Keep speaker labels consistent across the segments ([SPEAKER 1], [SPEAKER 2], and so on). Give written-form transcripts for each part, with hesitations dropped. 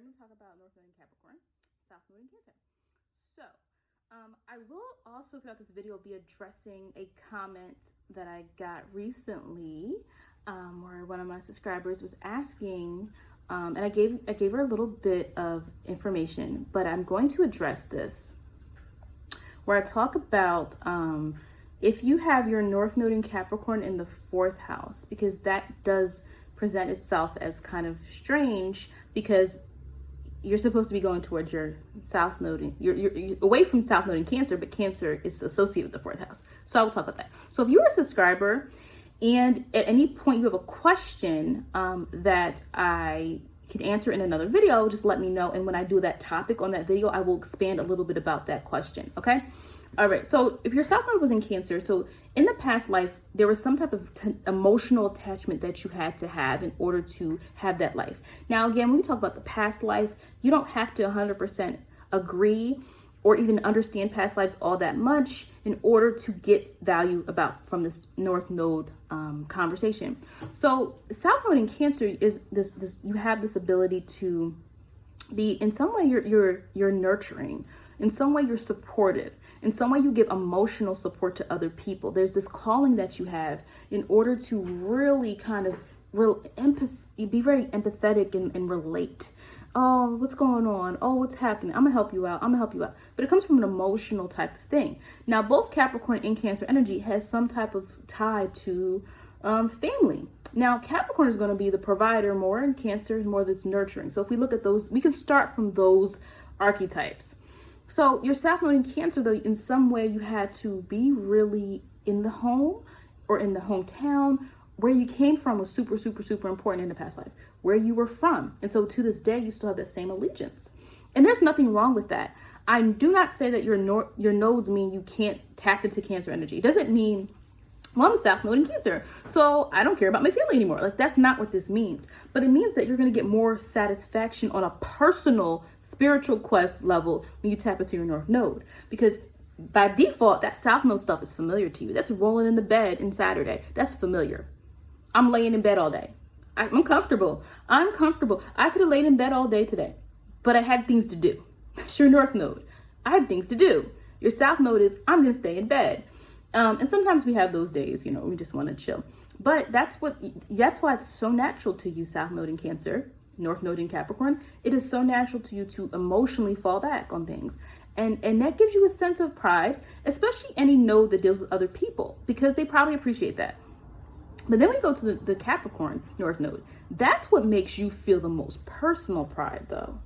[SPEAKER 1] going to talk about North Node in Capricorn, South Node in Cancer. So, I will also throughout this video be addressing a comment that I got recently, where one of my subscribers was asking, and I gave her a little bit of information, but I'm going to address this, where I talk about if you have your North Node in Capricorn in the 4th house, because that does present itself as kind of strange, because you're supposed to be going towards your South Node. You're away from South Node in Cancer, but Cancer is associated with the 4th house. So I will talk about that. So if you're a subscriber and at any point you have a question that I can answer in another video, just let me know. And when I do that topic on that video, I will expand a little bit about that question. Okay. All right. So if your South Node was in Cancer, so in the past life, there was some type of emotional attachment that you had to have in order to have that life. Now, again, when we talk about the past life, you don't have to 100% agree or even understand past lives all that much in order to get value from this North Node conversation. So South Node in Cancer is this you have this ability to be, in some way you're nurturing, in some way you're supportive, in some way you give emotional support to other people. There's this calling that you have in order to really kind of be very empathetic and relate. Oh, what's going on? Oh, what's happening? I'm gonna help you out. But it comes from an emotional type of thing. Now, both Capricorn and Cancer energy has some type of tie to family. Now, Capricorn is going to be the provider more, and Cancer is more that's nurturing. So if we look at those, we can start from those archetypes. So your South Node in Cancer, though, in some way you had to be really in the home or in the hometown. Where you came from was super, super, super important in the past life, where you were from. And so to this day, you still have that same allegiance. And there's nothing wrong with that. I do not say that your nodes mean you can't tap into Cancer energy. It doesn't mean, well, I'm a South Node in Cancer, so I don't care about my family anymore. Like, that's not what this means. But it means that you're going to get more satisfaction on a personal, spiritual quest level when you tap into your North Node. Because by default, that South Node stuff is familiar to you. That's rolling in the bed on Saturday. That's familiar. I'm laying in bed all day. I'm comfortable. I could have laid in bed all day today, but I had things to do. That's your North Node. I have things to do. Your South Node is, I'm going to stay in bed. And sometimes we have those days, we just want to chill. But that's why it's so natural to you, South Node in Cancer, North Node in Capricorn. It is so natural to you to emotionally fall back on things. And that gives you a sense of pride, especially any node that deals with other people, because they probably appreciate that. But then we go to the Capricorn North Node. That's what makes you feel the most personal pride, though.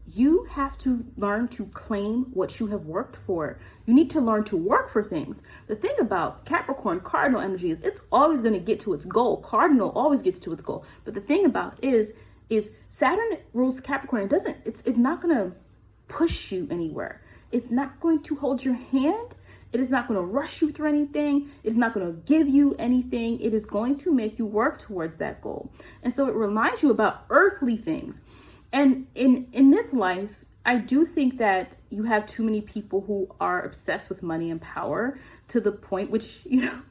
[SPEAKER 1] You have to learn to claim what you have worked for. You need to learn to work for things. The thing about Capricorn cardinal energy is it's always going to get to its goal. Cardinal always gets to its goal. But the thing about is Saturn rules Capricorn. It's not going to push you anywhere. It's not going to hold your hand. It is not going to rush you through anything. It's not going to give you anything. It is going to make you work towards that goal. And so it reminds you about earthly things. And in this life, I do think that you have too many people who are obsessed with money and power, to the point which,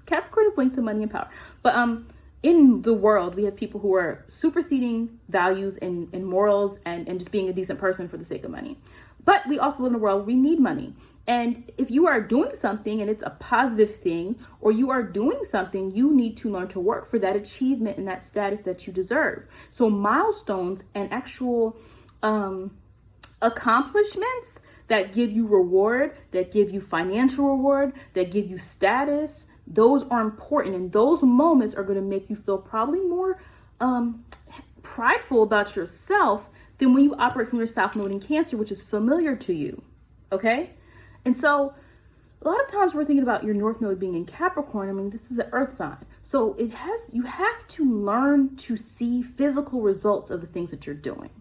[SPEAKER 1] Capricorn is linked to money and power. But in the world, we have people who are superseding values and morals and just being a decent person for the sake of money. But we also live in a world where we need money. And if you are doing something and it's a positive thing, or you are doing something, you need to learn to work for that achievement and that status that you deserve. So milestones and actual accomplishments that give you reward, that give you financial reward, that give you status, those are important. And those moments are going to make you feel probably more prideful about yourself than when you operate from your South Node in Cancer, which is familiar to you. Okay? And so a lot of times we're thinking about your North Node being in Capricorn. I mean, this is an earth sign. So you have to learn to see physical results of the things that you're doing.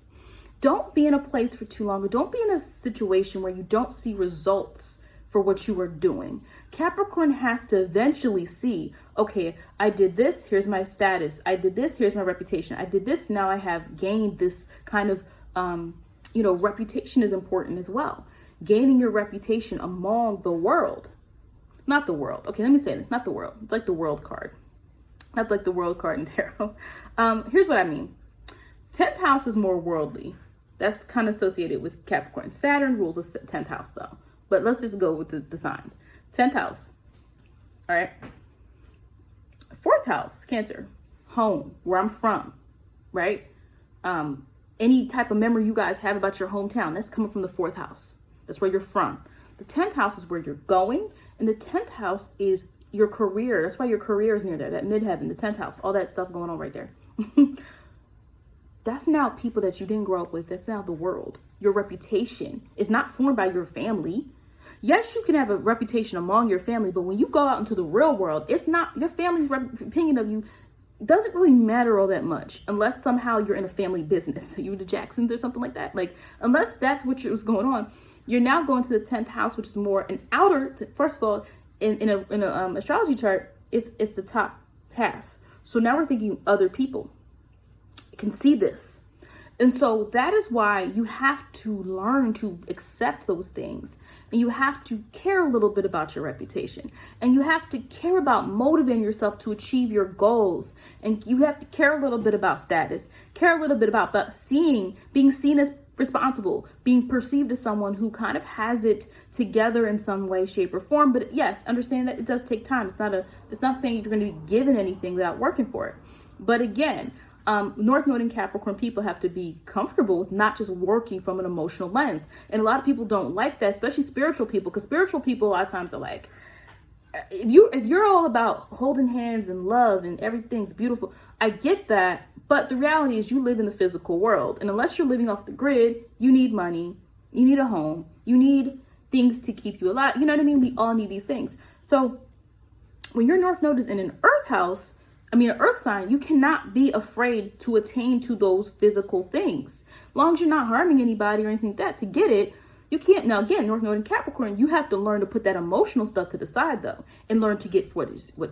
[SPEAKER 1] Don't be in a place for too long, or don't be in a situation where you don't see results for what you are doing. Capricorn has to eventually see, okay, I did this, here's my status. I did this, here's my reputation. I did this, now I have gained this kind of, reputation is important as well. Gaining your reputation among the world. Not the world. Okay, let me say it. Not the world. It's like the world card. Not like the world card in tarot. Here's what I mean. 10th house is more worldly. That's kind of associated with Capricorn. Saturn rules the 10th house though. But let's just go with the signs. 10th house. All right. 4th house, Cancer. Home, where I'm from, right? Any type of memory you guys have about your hometown, that's coming from the 4th house. That's where you're from. The 10th house is where you're going. And the 10th house is your career. That's why your career is near there. That midheaven, the 10th house, all that stuff going on right there. That's now people that you didn't grow up with. That's now the world. Your reputation is not formed by your family. Yes, you can have a reputation among your family, but when you go out into the real world, it's not your family's opinion of you doesn't really matter all that much unless somehow you're in a family business. You the Jacksons or something like that. Like, unless that's what was going on, you're now going to the 10th house, which is more an outer. First of all, in a astrology chart, it's the top half. So now we're thinking other people can see this. And so that is why you have to learn to accept those things. And you have to care a little bit about your reputation. And you have to care about motivating yourself to achieve your goals. And you have to care a little bit about status, care a little bit about being seen as responsible, being perceived as someone who kind of has it together in some way, shape, or form. But yes, understand that it does take time. It's not saying you're going to be given anything without working for it. But again, North Node and Capricorn people have to be comfortable with not just working from an emotional lens. And a lot of people don't like that, especially spiritual people, because spiritual people a lot of times are like, if you're all about holding hands and love and everything's beautiful, I get that. But the reality is you live in the physical world. And unless you're living off the grid, you need money, you need a home, you need things to keep you alive. You know what I mean? We all need these things. So when your North Node is in an an earth sign, you cannot be afraid to attain to those physical things. As long as you're not harming anybody or anything like that to get it, you can't. Now, again, North Node and Capricorn, you have to learn to put that emotional stuff to the side, though, and learn to get what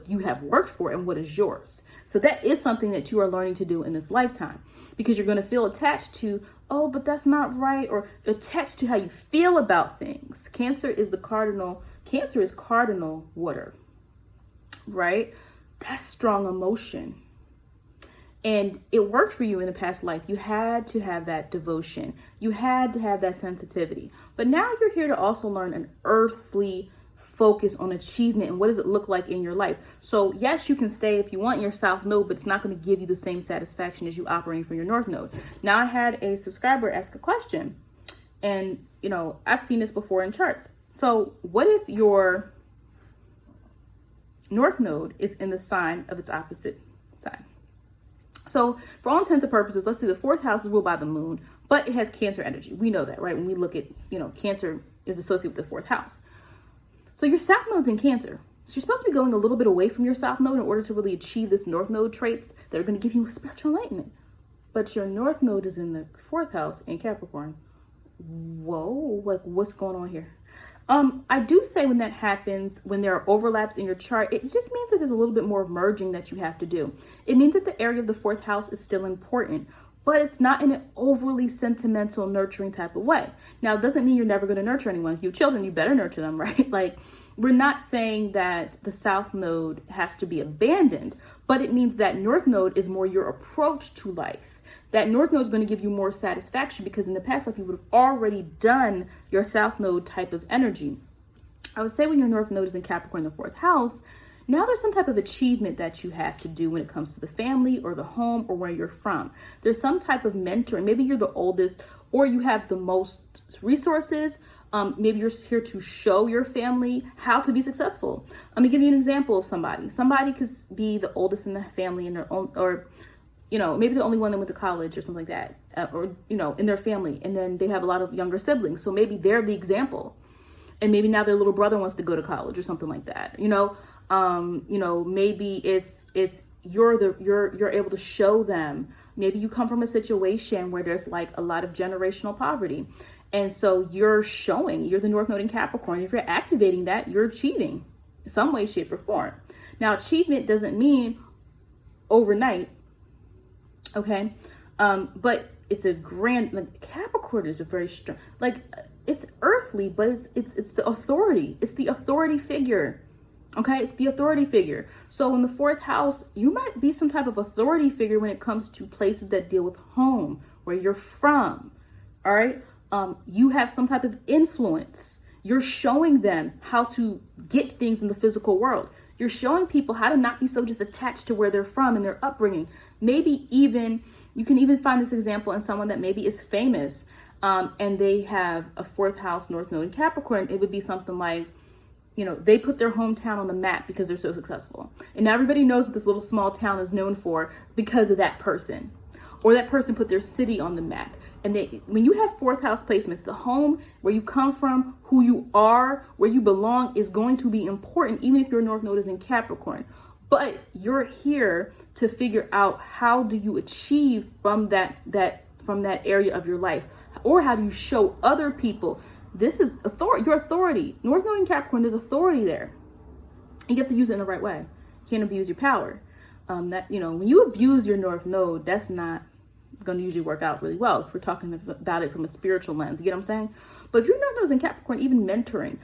[SPEAKER 1] you have worked for and what is yours. So that is something that you are learning to do in this lifetime, because you're going to feel attached to, oh, but that's not right, or attached to how you feel about things. Cancer is cardinal water, right? That's strong emotion. And it worked for you in the past life. You had to have that devotion. You had to have that sensitivity. But now you're here to also learn an earthly focus on achievement and what does it look like in your life. So yes, you can stay if you want your South Node, but it's not going to give you the same satisfaction as you operating from your North Node. Now, I had a subscriber ask a question, and I've seen this before in charts. So what if your North Node is in the sign of its opposite sign? So for all intents and purposes, let's say the 4th house is ruled by the moon, but it has Cancer energy. We know that, right? When we look at, Cancer is associated with the 4th house. So your South Node's in Cancer. So you're supposed to be going a little bit away from your South Node in order to really achieve this North Node traits that are going to give you spiritual enlightenment. But your North Node is in the 4th house in Capricorn. Whoa, like what's going on here? I do say when that happens, when there are overlaps in your chart, it just means that there's a little bit more merging that you have to do. It means that the area of the 4th house is still important, but it's not in an overly sentimental, nurturing type of way. Now, it doesn't mean you're never going to nurture anyone. If you have children, you better nurture them, right? Like, we're not saying that the South Node has to be abandoned, but it means that North Node is more your approach to life. That North Node is going to give you more satisfaction because in the past life, you would have already done your South Node type of energy. I would say when your North Node is in Capricorn, the 4th house, now there's some type of achievement that you have to do when it comes to the family or the home or where you're from. There's some type of mentoring. Maybe you're the oldest or you have the most resources. Maybe you're here to show your family how to be successful. Let me give you an example of somebody. Somebody could be the oldest in the family in their own, or maybe the only one that went to college or something like that, or in their family, and then they have a lot of younger siblings. So maybe they're the example, and maybe now their little brother wants to go to college or something like that. Maybe it's you're able to show them. Maybe you come from a situation where there's like a lot of generational poverty. And so you're the North Node in Capricorn. If you're activating that, you're achieving in some way, shape, or form. Now, achievement doesn't mean overnight. Okay. But it's a grand, Capricorn is a very strong, it's earthly, but it's the authority. It's the authority figure. Okay. It's the authority figure. So in the 4th house, you might be some type of authority figure when it comes to places that deal with home, where you're from. all right? You have some type of influence. You're showing them how to get things in the physical world. You're showing people how to not be so just attached to where they're from and their upbringing. Maybe even, you can even find this example in someone that maybe is famous, and they have a 4th house North Node in Capricorn. It would be something like, they put their hometown on the map because they're so successful. And now everybody knows what this little small town is known for because of that person. Or that person put their city on the map. And when you have 4th house placements, the home, where you come from, who you are, where you belong is going to be important, even if your North Node is in Capricorn. But you're here to figure out, how do you achieve from that area of your life? Or how do you show other people this is authority, your authority? North Node in Capricorn, there's authority there. You have to use it in the right way. You can't abuse your power. When you abuse your North Node, that's not going to usually work out really well if we're talking about it from a spiritual lens. You get what I'm saying? But if your North Node is in Capricorn, even mentoring,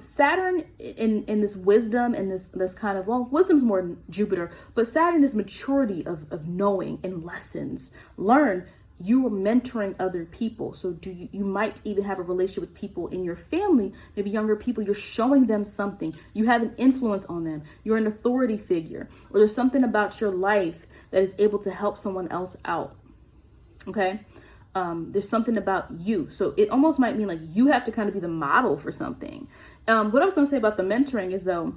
[SPEAKER 1] Saturn in this wisdom and this kind of, wisdom's more than Jupiter, but Saturn is maturity of knowing and lessons. Learn. You are mentoring other people. So you might even have a relationship with people in your family, maybe younger people. You're showing them something. You have an influence on them. You're an authority figure, or there's something about your life that is able to help someone else out. Okay. There's something about you. So it almost might mean like you have to kind of be the model for something. What I was going to say about the mentoring is, though,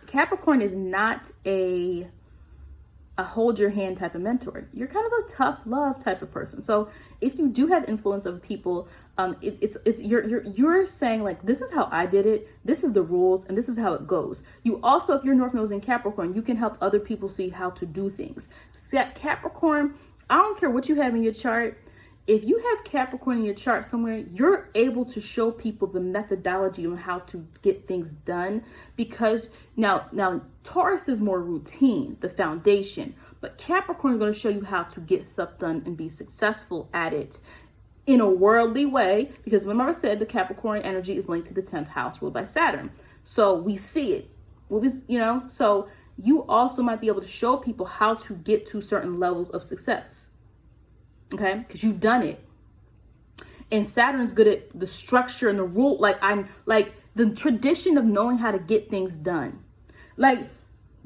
[SPEAKER 1] Capricorn is not a hold your hand type of mentor. You're kind of a tough love type of person. So if you do have influence of people, you're saying like, this is how I did it. This is the rules, and this is how it goes. You also, if your North Node is in Capricorn, you can help other people see how to do things. Capricorn, I don't care what you have in your chart. If you have Capricorn in your chart somewhere, you're able to show people the methodology on how to get things done, because now Taurus is more routine, the foundation, but Capricorn is going to show you how to get stuff done and be successful at it in a worldly way, because remember I said the Capricorn energy is linked to the 10th house ruled by Saturn. So we see it, so you also might be able to show people how to get to certain levels of success. Okay, because you've done it. And Saturn's good at the structure and the rule. I'm the tradition of knowing how to get things done. Like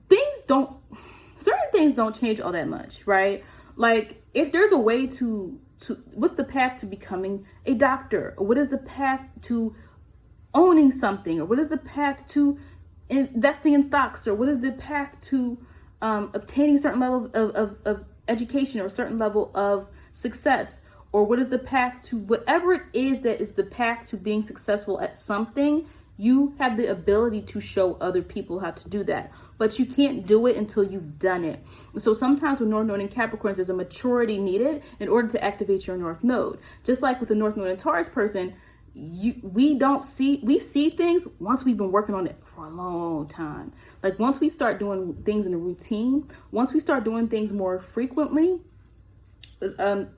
[SPEAKER 1] certain things don't change all that much, right? Like if there's a way to what's the path to becoming a doctor? Or what is the path to owning something? Or what is the path to investing in stocks? Or what is the path to obtaining a certain level of education, or a certain level of success? Or what is the path to whatever it is that is the path to being successful at something? You have the ability to show other people how to do that, but you can't do it until you've done it. So sometimes with North Node in Capricorn, there's a maturity needed in order to activate your North Node. Just like with the North Node in Taurus person, we see things once we've been working on it for a long time. Like once we start doing things in a routine, once we start doing things more frequently,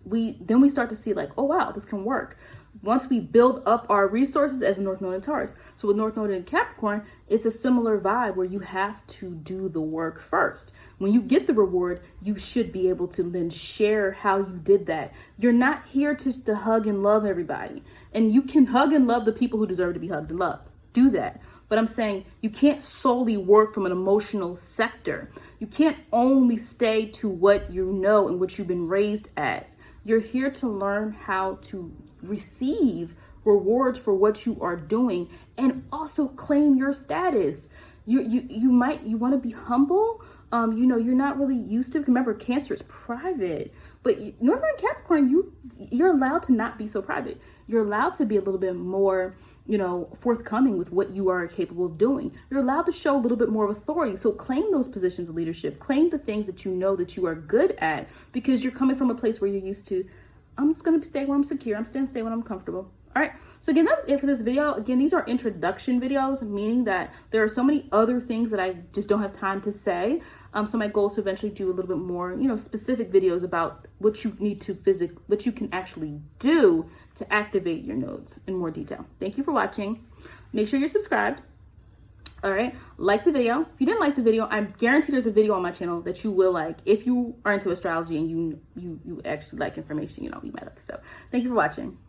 [SPEAKER 1] we start to see like, oh wow, this can work. Once we build up our resources as a North Node in Taurus. So with North Node in Capricorn, it's a similar vibe where you have to do the work first. When you get the reward, you should be able to then share how you did that. You're not here just to hug and love everybody. And you can hug and love the people who deserve to be hugged and loved. Do that. But I'm saying you can't solely work from an emotional sector. You can't only stay to what you know and what you've been raised as. You're here to learn how to receive rewards for what you are doing, and also claim your status. You want to be humble. You're not really used to. Remember, Cancer is private, but Northern Capricorn, you're allowed to not be so private. You're allowed to be a little bit more, forthcoming with what you are capable of doing. You're allowed to show a little bit more of authority. So claim those positions of leadership. Claim the things that you know that you are good at, because you're coming from a place where you're used to, I'm just going to stay where I'm secure. I'm going to stay when I'm comfortable. All right. So again, that was it for this video. Again, these are introduction videos, meaning that there are so many other things that I just don't have time to say. So my goal is to eventually do a little bit more, specific videos about what you need to what you can actually do to activate your nodes in more detail. Thank you for watching. Make sure you're subscribed. All right, like the video. If you didn't like the video, I guarantee there's a video on my channel that you will like. If you are into astrology and you actually like information, you know, you might like it. So thank you for watching.